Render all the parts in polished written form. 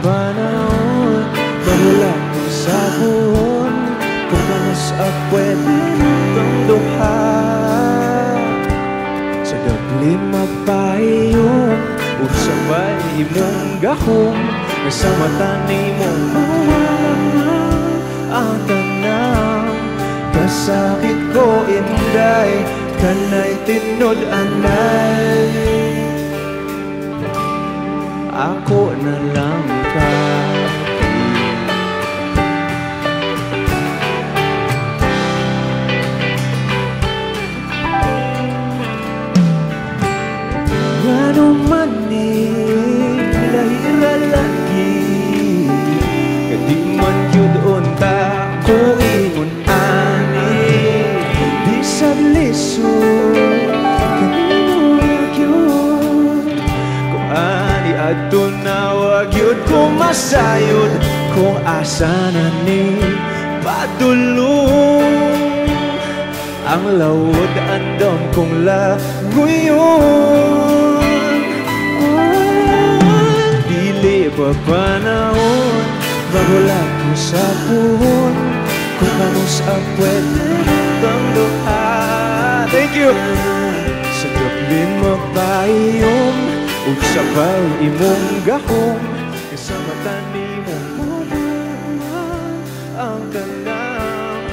panahon Mawala ko sa buhon Kung ano sa pwede itong duha Sa daplin magpahiyong Usabay imong gahong Sa mata ni mong mawala ang tanang Kasakit ko inday Kanay tinod anay Ako na lang ka Ngano man ni lahira lagi Kadi man yun unta ko ingon ani Di sa lisod kanino yun Kung ani ato na wag yun kumasayod Kung asa na ni padulong Ang lawod andon kung laguyon Dili pa panahon Bago ko sa puhon Kung ano sa pwede itong duha Thank you! Sa gablin magpahiyom O sabay imong gahong Sa mata ni mong mawala ang tanang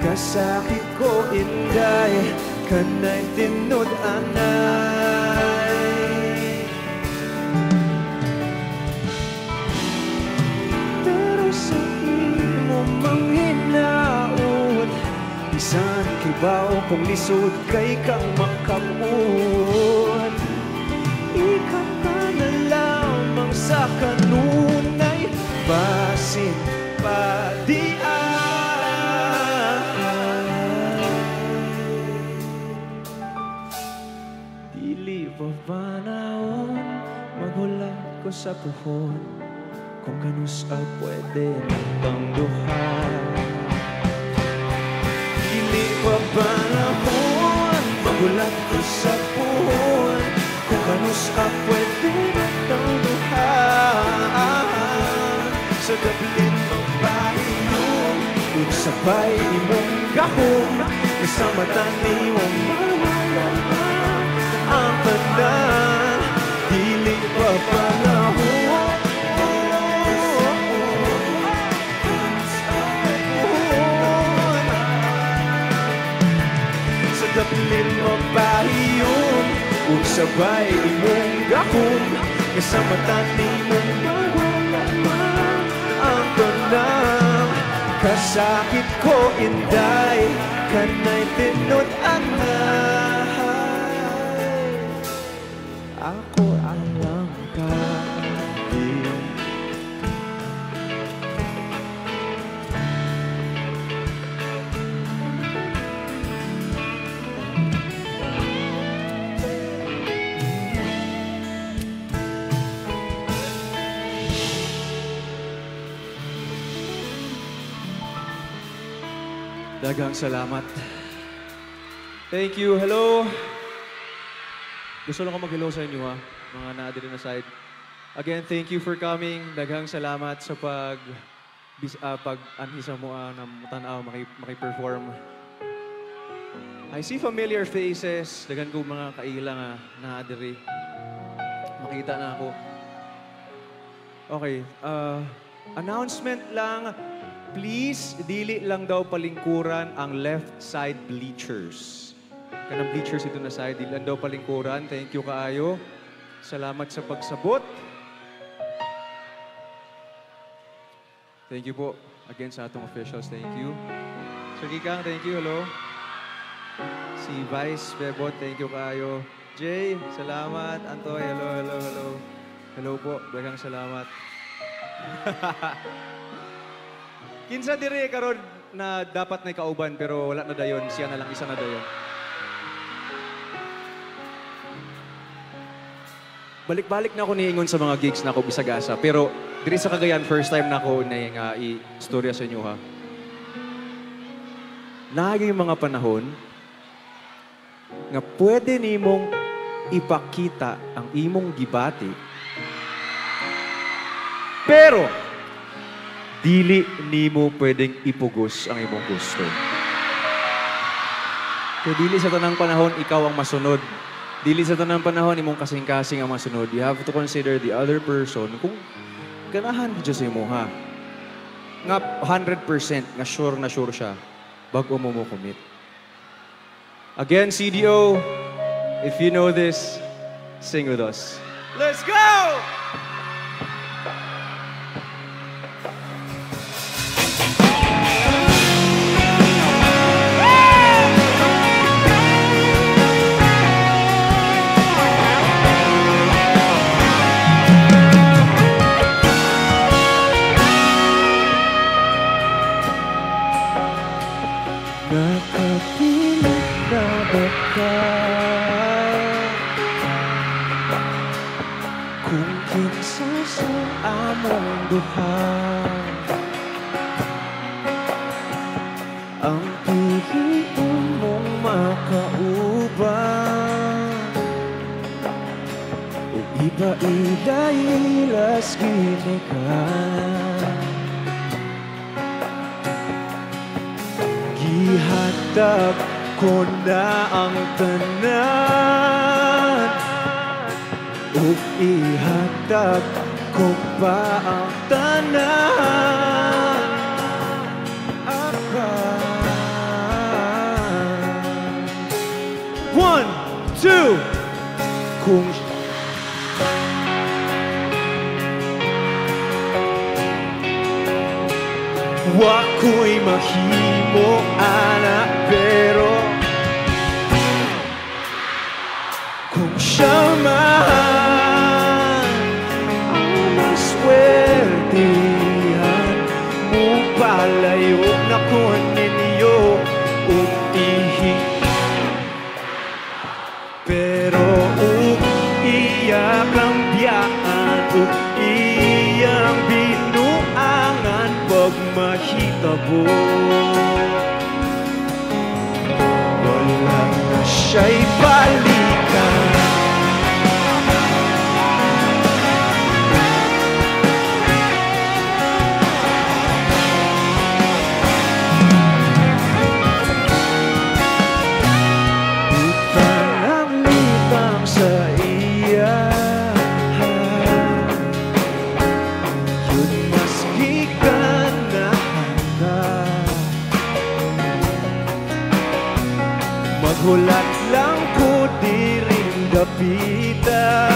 Kasakit ko inday Kanay tinod anay Pero sa imo manghinaon Bisan kibaw kung lisod kay kang makamuon Ikaw ka na lamang sa kanunay Basin pa di Dili pa panahon Maghula ko sa puhon Kung kano sa pwede itong duha Dili pa panahon Maghula ko sa puhon Kung kano sa pwede itong duha Sa gablin magpahiyong Kung sabay imong gahong Sa mata ni mong mawala ang pandan Dili pa panahon Sa daplin magpahiyong Kung sabay imong gahong Sa mata ni mong mawala ang pandan Kasakit ko inday Kanay tinod anay Ako alam ka din Daghang salamat. Thank you. Hello. Gusto lang ko mag-hello sa inyo ha, mga na-adrin na side. Again, thank you for coming. Daghang salamat sa pag-anhisa mo na tanaw, maki-perform. I see familiar faces. Daghan ko mga kailang na-adri. Makita na ako. Okay. Announcement lang. Please, dili lang daw palingkuran ang left side bleachers. Kanang bleachers ito na side, dili lang daw palingkuran. Thank you kaayo. Salamat sa pagsabot. Thank you po. Again sa atong officials, thank you. Sir Kikang, thank you. Hello. Si Vice Bebot, thank you kaayo. Jay, salamat. Antoy, hello, hello, hello. Hello po, daghang salamat. Kinsa dire karon na dapat na kauban pero wala na dayon, siya na lang isa na dayon. Balik-balik na ako niingon sa mga gigs na ako bisagasa, pero dire sa Cagayan first time na ako na i-istorya sa inyo ha. Naging mga panahon nga pwede nimong ipakita ang imong gibati Pero, dili nimo pwedeng ipugos ang imong gusto. Kaya dili sa tanang panahon, ikaw ang masunod. Dili sa tanang panahon, imong kasing-kasing ang masunod. You have to consider the other person kung ganahan di sa imo, ha? Nga 100% nga sure na sure siya bago mo commit. Again, CDO, if you know this, sing with us. Let's go! Nakapilit na ba ka? Kung kinsa sa among duha ang piliin mong makauban o iba ilailas ginikan gihatag ko na ang tanan ug ihatag ko pa ang tanan One, two, kung wa ko'y mahimo anak pero kung siya man ang maswertihan mo palayo na ko ninyo ug pero iyak ang biyaan ug iyang binuangan pag mahitabo wala na siya'y balikan Maghulat lang ko di rin dapitan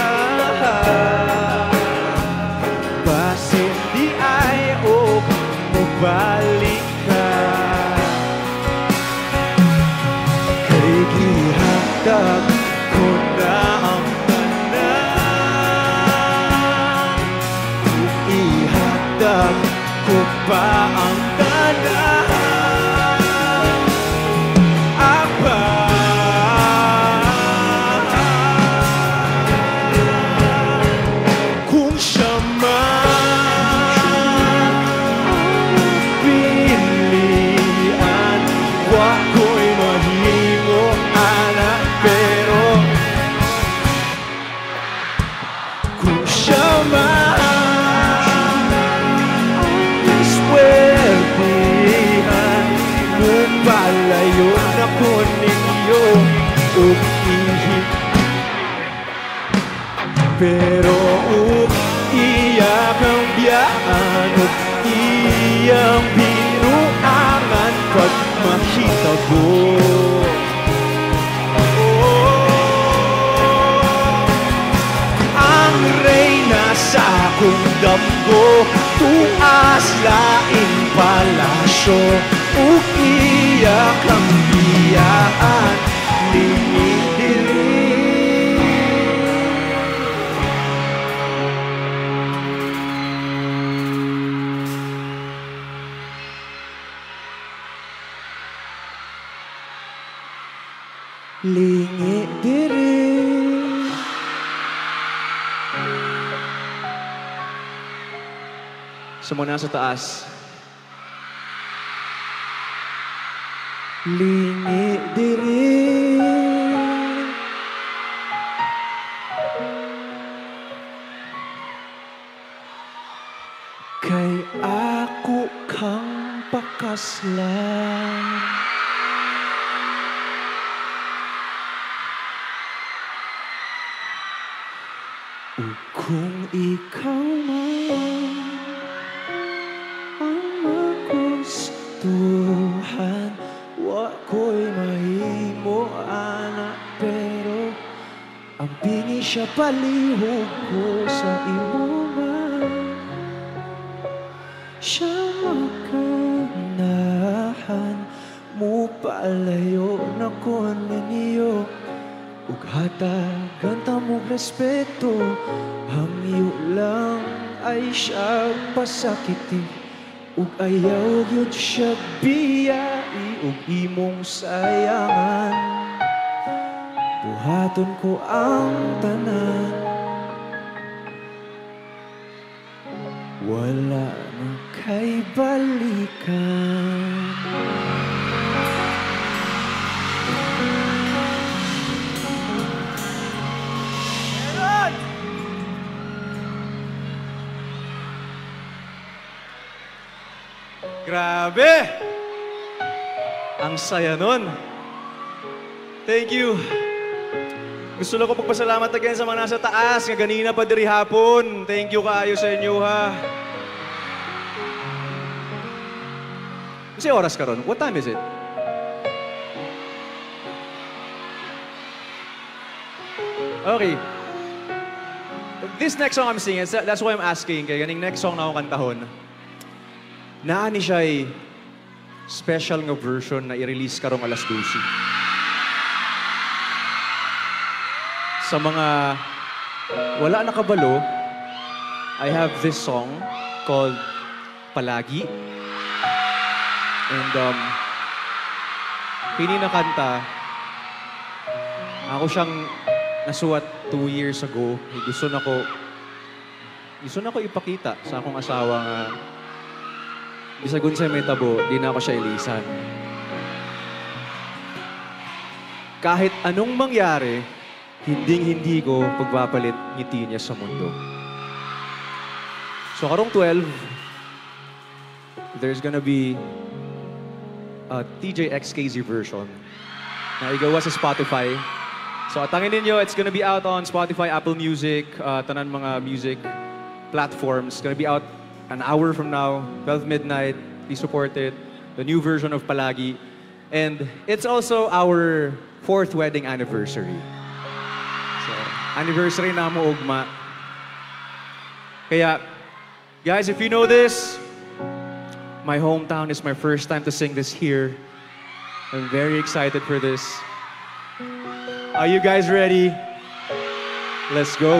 Basin di ay o mabalik ka Kay gihatag ko na ang tanan Ihatag ko pa ang tanan Palayo na ko ninyo ug pero iyak ang biyaan ug iyang binuangan pag mahitabo ang reyna sa akong damgo tuas laing palasyo ug iyak ang biyaan lingid diri lingid diri Sumuna sa taas lingi diri Kay ako kang pakaslan. O kung ikaw man ang magustuhan, wa ko'y mahimo ana, pero ang bingi siya palihog ko sa imo man. Siya makanahan mo palayo na ko ninyo, ug hatagan ta mo respeto. Hangyo lang ay siya pasakiti, ug ayaw gyud siya biyai, ug imong sayangan. Buhaton ko ang tanan, wala na kay balikan. Grabe! Ang saya nun. Thank you. Gusto lang ko pagpasalamat again sa mga nasa taas, nga ganina pa diri hapon. Thank you kaayo sa inyo, ha. Kasi oras ka ron. What time is it? Okay. This next song I'm singing, that's why I'm asking. Kaya ganing next song na akong kantahon. Naani siya ay special nga version na i-release karong alas 12. Sa mga wala nakabalo, I have this song called Palagi. And pini na kanta, ako siyang nasuwat 2 years ago. Gusto na ko ipakita sa akong asawa nga bisagun sa may tabo, di na ako siya ilisan. Kahit anong mangyari, hinding-hindi ko pagpapalit ngiti niya sa mundo. So karong 12, there's gonna be a TJ XKZ version na igawa sa Spotify. So atangin ninyo, it's gonna be out on Spotify, Apple Music, tanan mga music platforms. It's gonna be out an hour from now, 12 midnight. Please support it. The new version of Palagi. And it's also our 4th wedding anniversary. So, anniversary na mo ugma. Kaya, guys, if you know this, my hometown is my first time to sing this here. I'm very excited for this. Are you guys ready? Let's go.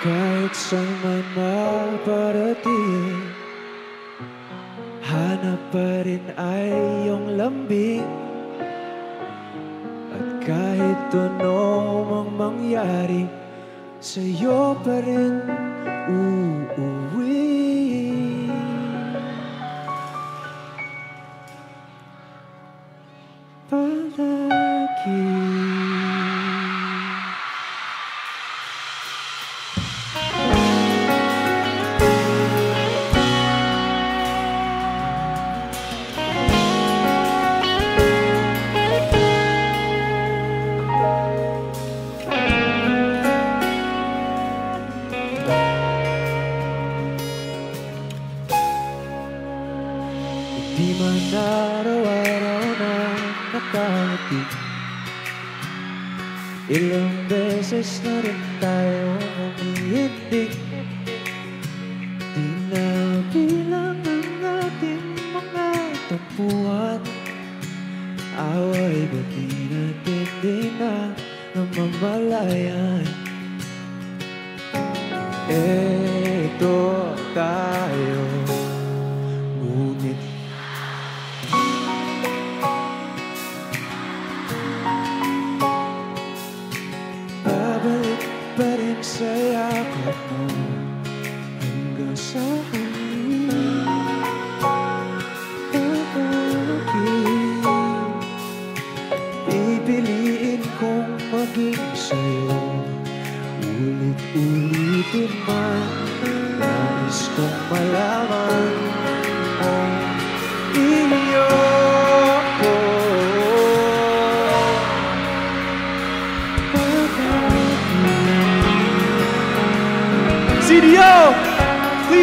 Kahit saan man maparating, hanap pa rin ay iyong lambing. At kahit ano mang mangyari, sa'yo pa rin uuwi. Palagi. Di man araw-araw na nakangiti, ilang beses na rin tayo umiindik. Di na bilang ang ating mga tampuhan, away ba't di natin di na namamalayan? Eto tayo, ngunit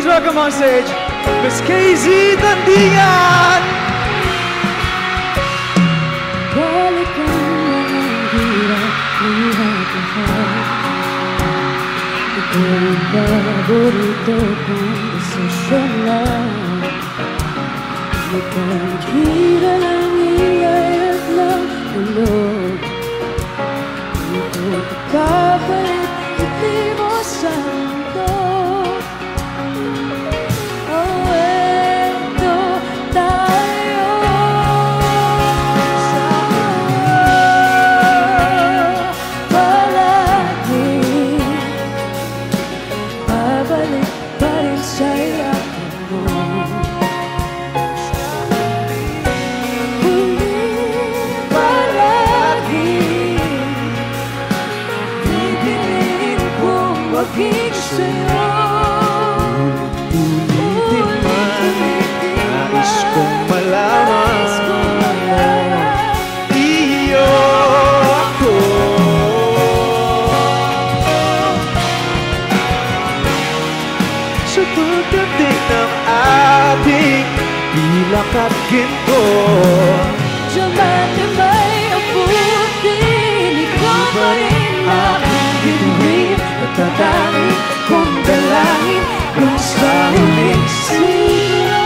Please welcome on stage, Miss KZ Tandingan! Balikan ang hirap, lihat-lihat. Ito ang paborito kong desisyon lang. Ipagkira ng ingay at ng ulo. Ito kapalit, hindi mo sa mundo. Maging sa'yo. Ulitin man, nais kong malaman, iyo ako. Sa pagdating ng ating pilak at ginto, Diyaman na may abutin, ikaw pa rin aking bituin. Tatangin kong dalangin kung sa huling sila.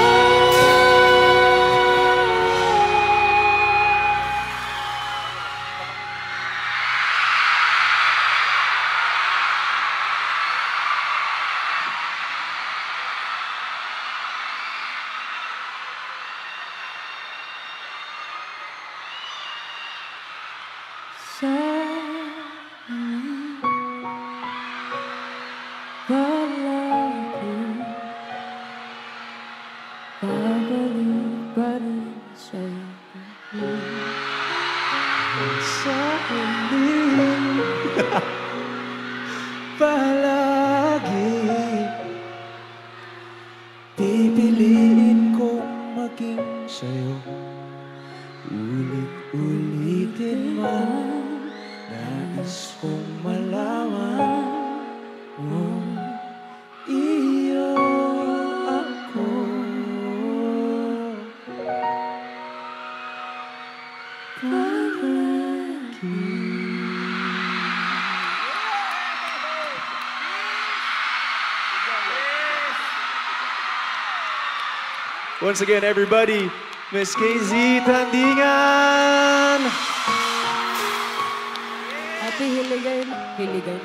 Babalik pa rin sa'yo. sa huli palagi pipiliin kong maging sa'yo. Ulit-ulitin man, nais kong malaman mo, iyo ako. Once again, everybody, Miss KZ Tandingan! Happy Hiligan. Hiligan.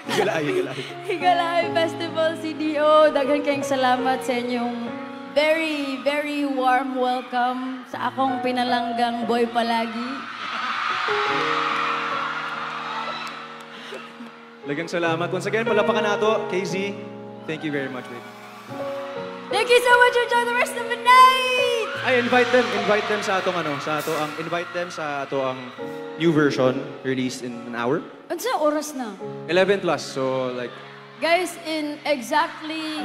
Higalay, higalay. Higalay Festival CDO. Daghan kayong salamat sa inyong very, very warm welcome sa akong pinalanggang boy palagi. Lagang salamat. Once again, palapakan nato, KZ. Thank you very much, babe. Thank you so much. Enjoy the rest of the night! Ay, invite them sa atong invite them sa ato ang new version released in an hour. Ano sa oras na? 11 plus, so like, Guys, in exactly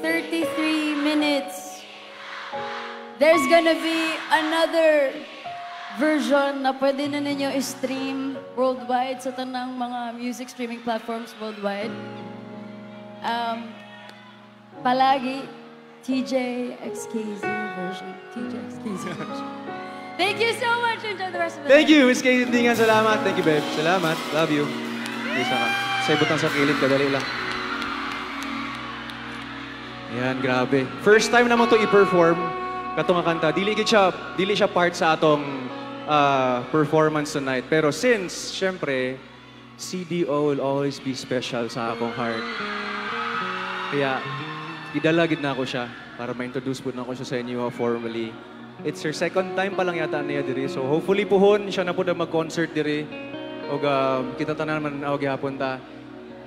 33 minutes, there's gonna be another version na pwede na ninyo i-stream worldwide sa tanang mga music streaming platforms worldwide. Palagi, TJXKZ version. TJXKZ version. Thank you so much. Enjoy the rest of the thank night. you, Miss KZ Tandingan. Salamat. Thank you, babe. Salamat. Love you. Isa ka. Sa ibutang sa kilid, kadali lang. Ayan, grabe. First time naman to i-perform katong nga kanta. Dili siya part sa atong performance tonight. Pero since, syempre, CDO will always be special sa akong heart. Kaya, idalagid na ako siya para ma-introduce po na ako siya sa inyo formally. It's her second time pa lang yata niya diri. So hopefully puhon siya na po na mag-concert diri. O kita tanan man ako gihapon ta.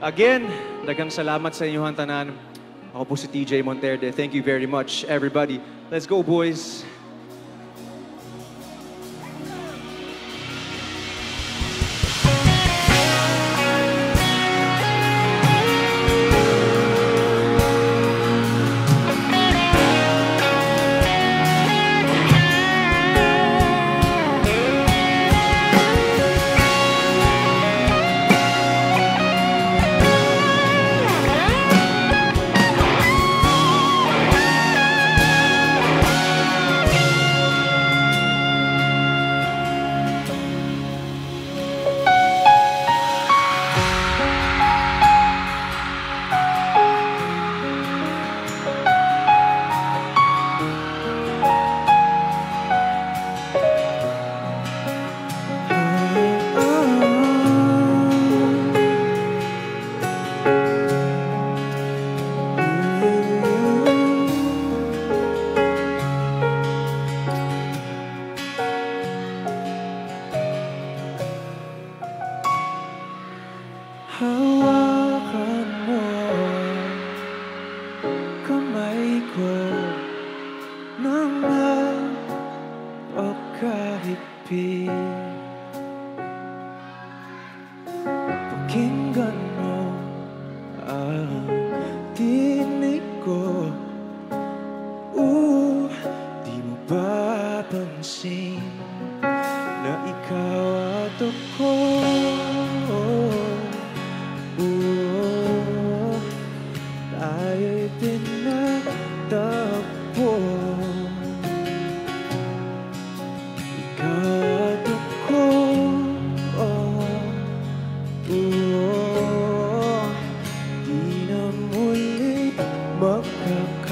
Again, daghang salamat sa inyong tanan. Ako po si TJ Monterde. Thank you very much, everybody. Let's go, boys. mapapansin na ikaw at ako. Tayo'y tinatagpo. Ikaw at ako. Di na muli magkakalayo.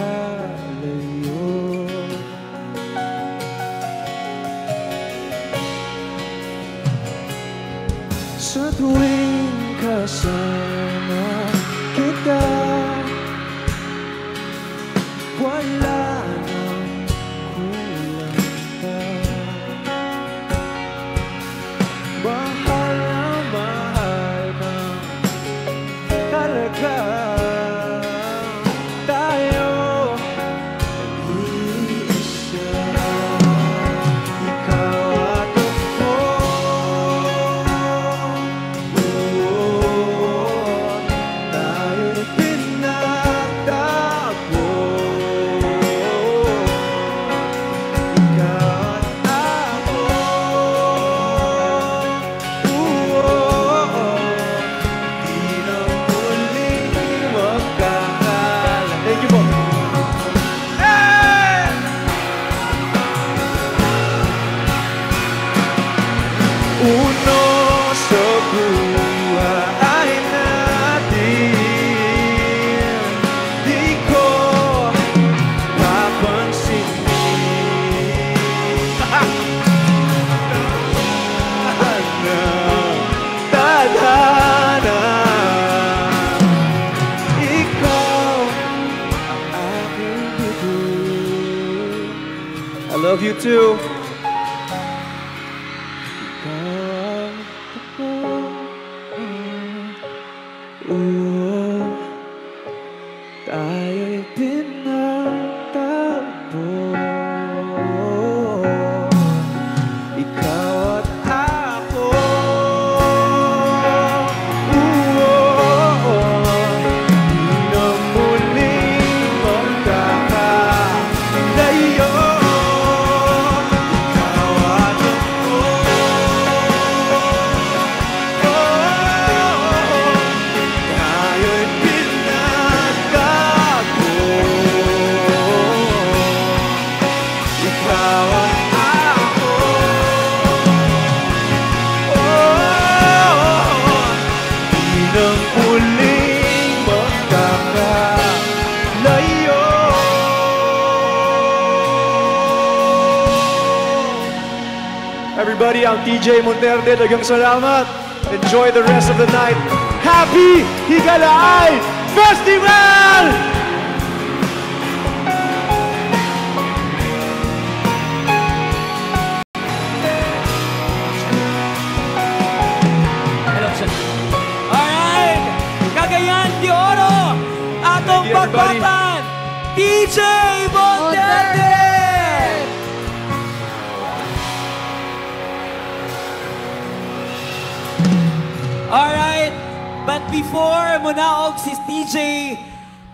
Sa tuwing kasama kita, wala nang kulang pa. Mahal na talaga tayo iisa. Ikaw at ako. Tayo'y pinagtagpo. Ikaw at ako. Di na muling magkakala. Thank you po. Hey! Uno sa buhay natin, di ko papansinin. Tadhana, ikaw ang aking bibig. I love you too. Ikaw ako. Tayo'y pinagtagpo. Ikaw at ako. Di na muling magkakalayo. Ikaw at ako. Tayo'y pinagtagpo. Ikaw at ako. Di na muling magkakalayo. Everybody, I'm TJ Monterde. Daghang salamat. Enjoy the rest of the night. Happy Higalay Festival! Hello, sir. Alright! Cagayan de Oro! Atong Thank you, everybody. pagpatan! DJ Monterde! Alright, but before munaog si TJ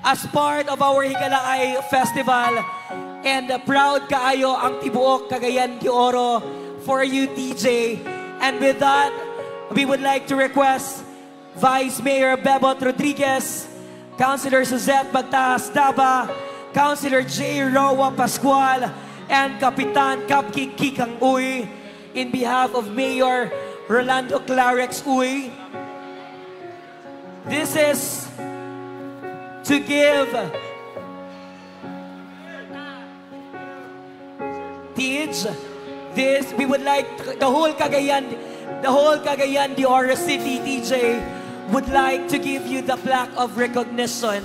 as part of our Higalaay Festival, and proud kaayo ang tibuok Cagayan de Oro for you, TJ. And with that, we would like to request Vice Mayor Bebot Rodriguez, Councilor Suzette Bagtas Daba, Councilor J. Roa Pascual, and Kapitan Kapkik Kikang Uy, in behalf of Mayor Rolando Clarex Uy. This is to give Tej, this, we would like the whole Cagayan de Oro City, TJ, would like to give you the plaque of recognition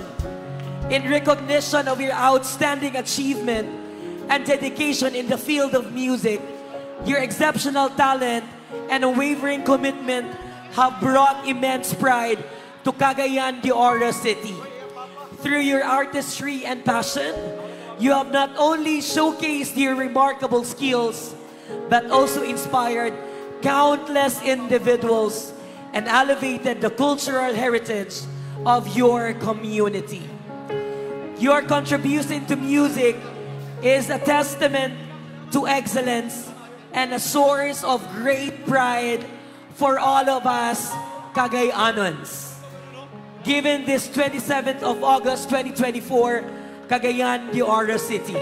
in recognition of your outstanding achievement and dedication in the field of music. Your exceptional talent and unwavering commitment have brought immense pride to Cagayan de Oro City. Through your artistry and passion, you have not only showcased your remarkable skills, but also inspired countless individuals and elevated the cultural heritage of your community. Your contribution to music is a testament to excellence and a source of great pride for all of us Cagayanons. Given this 27th of August 2024, Cagayan de Oro City.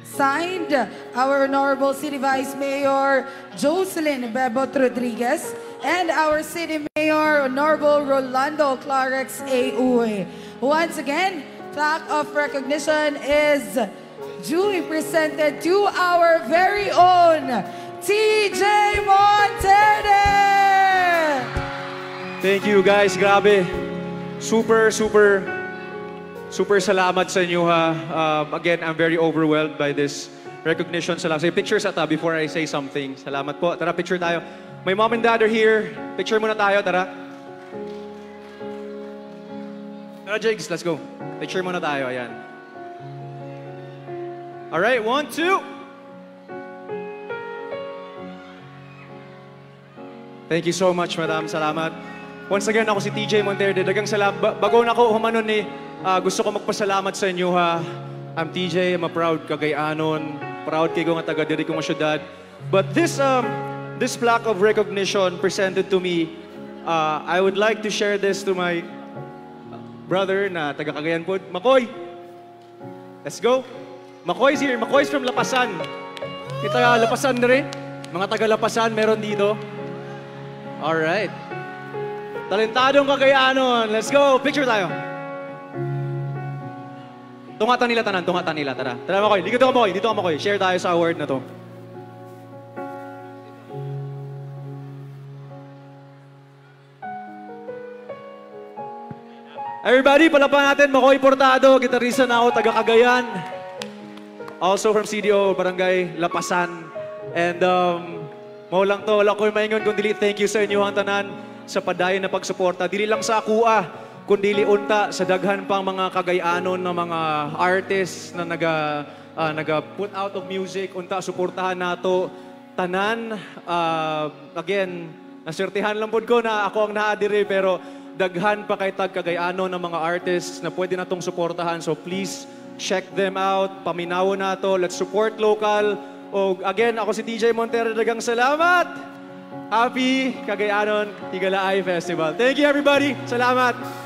Signed, our Honorable City Vice Mayor Jocelyn Bebot Rodriguez and our City Mayor Honorable Rolando Clarex A. Uy. Once again, plaque of recognition is duly presented to our very own TJ Monterde! Thank you guys, grabe. Super salamat sa inyo ha. Again, I'm very overwhelmed by this recognition. Salamat. Say picture sa before I say something. Salamat po. Tara, picture tayo. My mom and dad are here. Picture muna tayo, tara. Tara, Jigs, let's go. Picture muna tayo, ayan. Alright, 1, 2. Thank you so much, madam. Salamat. Once again, ako si TJ Monterde. Dagang salamat. Bago na ako humanon gusto ko magpasalamat sa inyo ha. I'm TJ, I'm a proud Cagayanon. Proud kayo nga taga diri kong syudad. But this plaque of recognition presented to me, I would like to share this to my brother na taga Cagayan po. Makoy! Let's go! Makoy's here. Makoy's from Lapasan. Kita Lapasan na rin. Mga taga Lapasan meron dito. Alright. Talentadong Cagayanon. Let's go! Picture tayo. Tungatan nila tanan, tungatan nila. Tara. Tara Makoy. Dito ka Makoy. Dito ka Makoy. Share tayo sa award na to. Everybody, palapan natin. Makoy Portado, gitarista na ako, taga Cagayan. Also from CDO, Barangay Lapasan. And maulang to, wala ko maingon kundi thank you sa inyo ang tanan sa padayon na pagsuporta. Dili lang sa akua, kundi unta sa daghan pang mga Cagayanon na mga artists na naga-put out of music. Unta, suportahan nato tanan. Again, nasertihan lang po ko na ako ang naadiri pero daghan pa kay tag Cagayanon ng mga artists na pwede natong suportahan. So please, check them out. Paminawo nato. Let's support local. O again, ako si TJ Montero. Dagang salamat! Happy Cagayanon Tigalaay Festival. Thank you everybody. Salamat!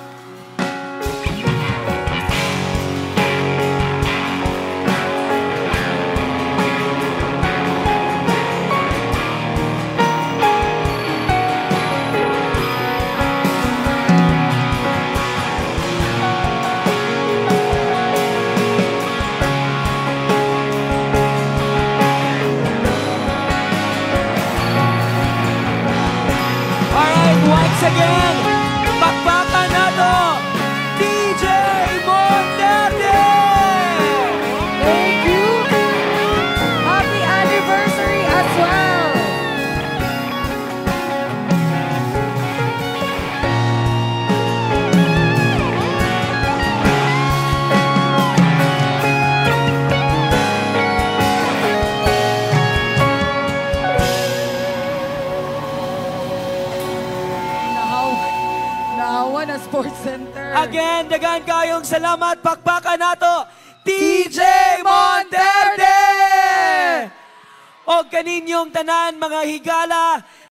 Once again, pakpakan nato, DJ Monterde! Thank you! Happy anniversary as well! Nahawa na Sports Center. Again, dagan kayong salamat, pakpakan nato, TJ Monterde! O kaninyong tanan, mga higala,